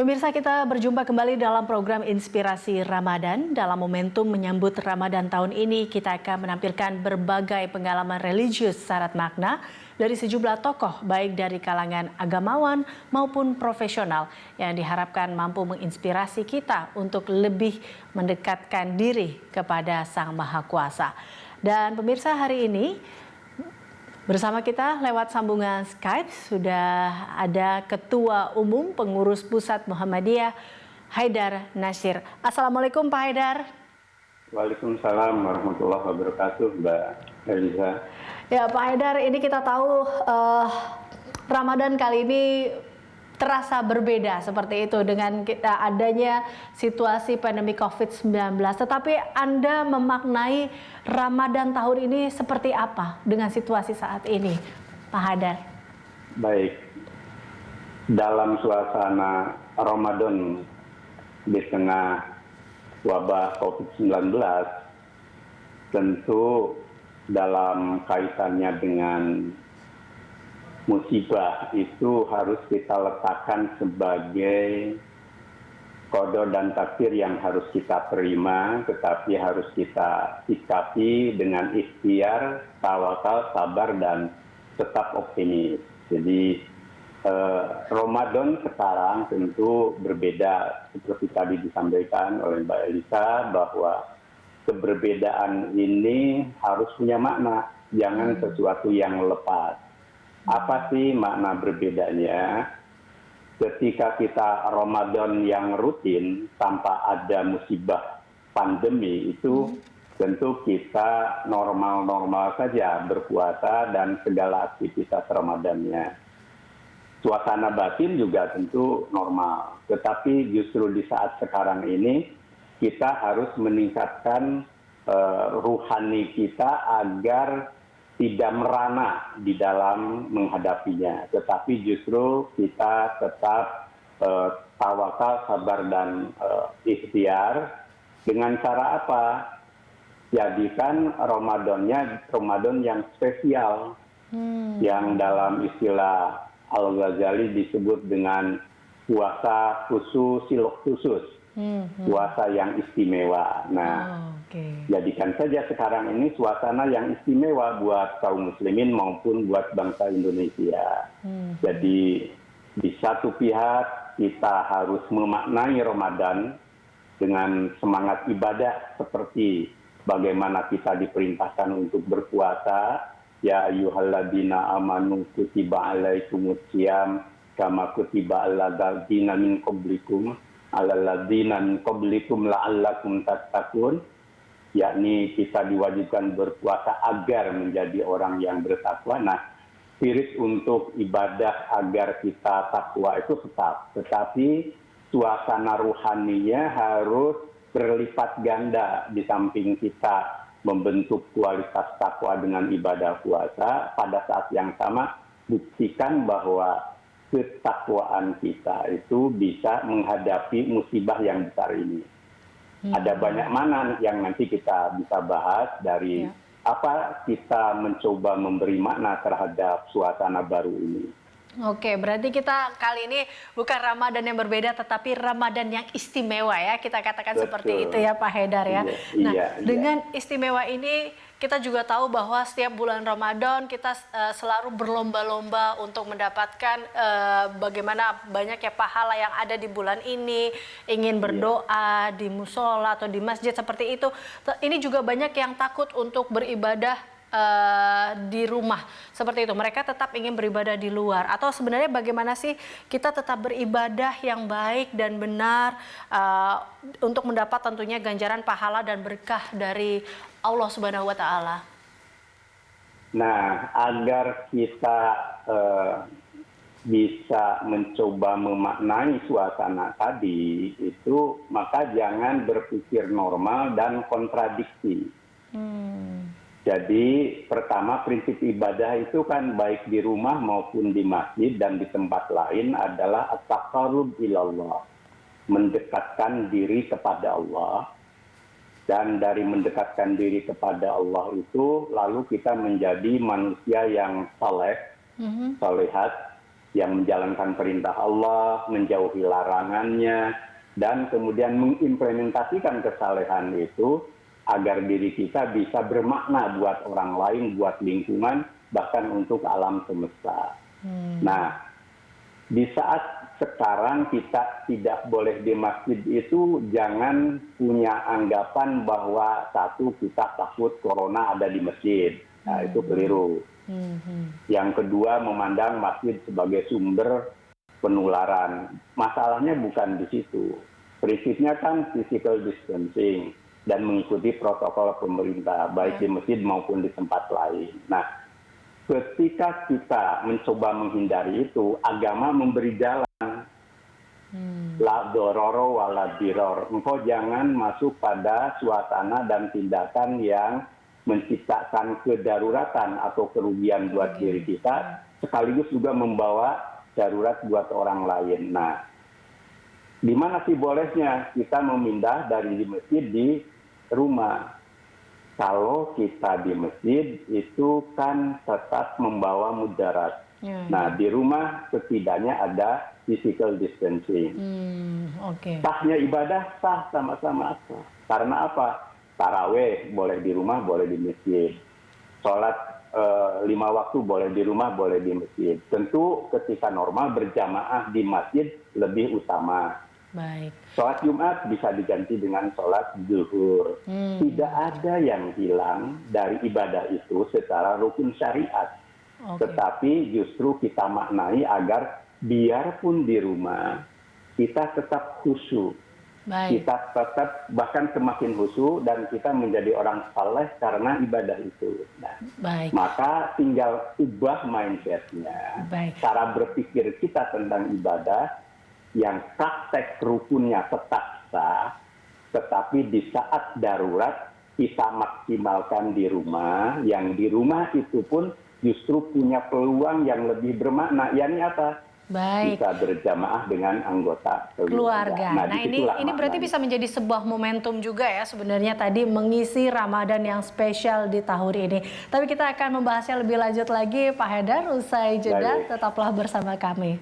Pemirsa, kita berjumpa kembali dalam program Inspirasi Ramadan. Dalam momentum menyambut Ramadan tahun ini, kita akan menampilkan berbagai pengalaman religius syarat makna dari sejumlah tokoh, baik dari kalangan agamawan maupun profesional, yang diharapkan mampu menginspirasi kita untuk lebih mendekatkan diri kepada Sang Maha Kuasa. Dan pemirsa, hari ini bersama kita lewat sambungan Skype sudah ada Ketua Umum Pengurus Pusat Muhammadiyah, Haidar Nasyir. Assalamualaikum Pak Haidar. Waalaikumsalam warahmatullahi wabarakatuh, Mbak Eliza. Ya Pak Haidar, ini kita tahu Ramadan kali ini terasa berbeda seperti itu dengan adanya situasi pandemi COVID-19. Tetapi Anda memaknai Ramadan tahun ini seperti apa dengan situasi saat ini, Pak Haidar? Baik, dalam suasana Ramadan di tengah wabah COVID-19, tentu dalam kaitannya dengan musibah itu harus kita letakkan sebagai qada dan takdir yang harus kita terima, tetapi harus kita sikapi dengan ikhtiar, tawakal, sabar, dan tetap optimis. Jadi Ramadan sekarang tentu berbeda, seperti tadi disampaikan oleh Mbak Elisa, bahwa keberbedaan ini harus punya makna, jangan sesuatu yang lepas. Apa sih makna berbedanya? Ketika kita Ramadan yang rutin tanpa ada musibah pandemi itu tentu kita normal-normal saja berpuasa dan segala aktivitas Ramadannya. Suasana batin juga tentu normal. Tetapi justru di saat sekarang ini kita harus meningkatkan ruhani kita agar tidak merana di dalam menghadapinya, tetapi justru kita tetap tawakal, sabar, dan ikhtiar. Dengan cara apa? Jadikan Ramadan yang spesial, yang dalam istilah Al-Ghazali disebut dengan puasa khusus, siluk khusus, puasa yang istimewa. Nah, jadikan saja sekarang ini suasana yang istimewa buat kaum muslimin maupun buat bangsa Indonesia. Jadi di satu pihak kita harus memaknai Ramadan dengan semangat ibadah seperti bagaimana kita diperintahkan untuk berpuasa. Ya ayyuhalladzina amanu kutiba alaikumusiyam kama kutiba alal ladzina min qablikum la'allakum tattaqun. Yakni kita diwajibkan berpuasa agar menjadi orang yang bertakwa. Nah, spirit untuk ibadah agar kita takwa itu tetap, tetapi suasana ruhaninya harus berlipat ganda. Di samping kita membentuk kualitas takwa dengan ibadah puasa, pada saat yang sama buktikan bahwa ketakwaan kita itu bisa menghadapi musibah yang besar ini. Ada banyak mana yang nanti kita bisa bahas dari apa kita mencoba memberi makna terhadap suasana baru ini. Oke, berarti kita kali ini bukan Ramadan yang berbeda, tetapi Ramadan yang istimewa ya, kita katakan seperti itu ya Pak Haidar ya. Nah, dengan istimewa ini kita juga tahu bahwa setiap bulan Ramadan kita selalu berlomba-lomba untuk mendapatkan bagaimana banyaknya pahala yang ada di bulan ini, ingin berdoa di musola atau di masjid seperti itu. Ini juga banyak yang takut untuk beribadah di rumah seperti itu, mereka tetap ingin beribadah di luar. Atau sebenarnya bagaimana sih kita tetap beribadah yang baik dan benar untuk mendapat tentunya ganjaran pahala dan berkah dari Allah Subhanahu wa Ta'ala? Nah, agar kita bisa mencoba memaknai suasana tadi itu, maka jangan berpikir normal dan kontradiksi. Jadi pertama, prinsip ibadah itu kan baik di rumah maupun di masjid dan di tempat lain adalah at-taqarrub ilallah, mendekatkan diri kepada Allah. Dan dari mendekatkan diri kepada Allah itu lalu kita menjadi manusia yang saleh, salehat, yang menjalankan perintah Allah, menjauhi larangannya, dan kemudian mengimplementasikan kesalehan itu agar diri kita bisa bermakna buat orang lain, buat lingkungan, bahkan untuk alam semesta. Nah, di saat sekarang kita tidak boleh di masjid itu, jangan punya anggapan bahwa satu, kita takut corona ada di masjid. Nah, itu keliru. Yang kedua, memandang masjid sebagai sumber penularan. Masalahnya bukan di situ. Prinsipnya kan physical distancing dan mengikuti protokol pemerintah, baik di masjid maupun di tempat lain. Nah, ketika kita mencoba menghindari itu, agama memberi jalan. La dororo wala diror. Engkau jangan masuk pada suasana dan tindakan yang menciptakan kedaruratan atau kerugian buat diri kita, sekaligus juga membawa darurat buat orang lain. Nah, di mana sih bolehnya kita memindah dari di masjid di rumah? Kalau kita di masjid itu kan tetap membawa mudarat. Nah, di rumah setidaknya ada physical distancing. Sahnya ibadah sah sama-sama sah. Karena apa? Taraweh boleh di rumah, boleh di masjid. Sholat 5 waktu boleh di rumah, boleh di masjid. Tentu ketika normal berjamaah di masjid lebih utama. Baik. Sholat Jumat bisa diganti dengan sholat zuhur. Tidak ada yang hilang dari ibadah itu secara rukun syariat. Tetapi justru kita maknai agar biarpun di rumah, kita tetap khusyuk. Kita tetap bahkan semakin khusyuk dan kita menjadi orang saleh karena ibadah itu. Nah, maka tinggal ubah mindsetnya. Cara berpikir kita tentang ibadah yang praktek rukunnya tetap sah, tetapi di saat darurat kita maksimalkan di rumah, yang di rumah itu pun justru punya peluang yang lebih bermakna. Yakni apa? Bisa berjamaah dengan anggota keluarga. Nah, ini berarti bisa menjadi sebuah momentum juga ya sebenarnya tadi mengisi Ramadan yang spesial di tahun ini. Tapi kita akan membahasnya lebih lanjut lagi, Pak Haidar, usai jeda. Tetaplah bersama kami.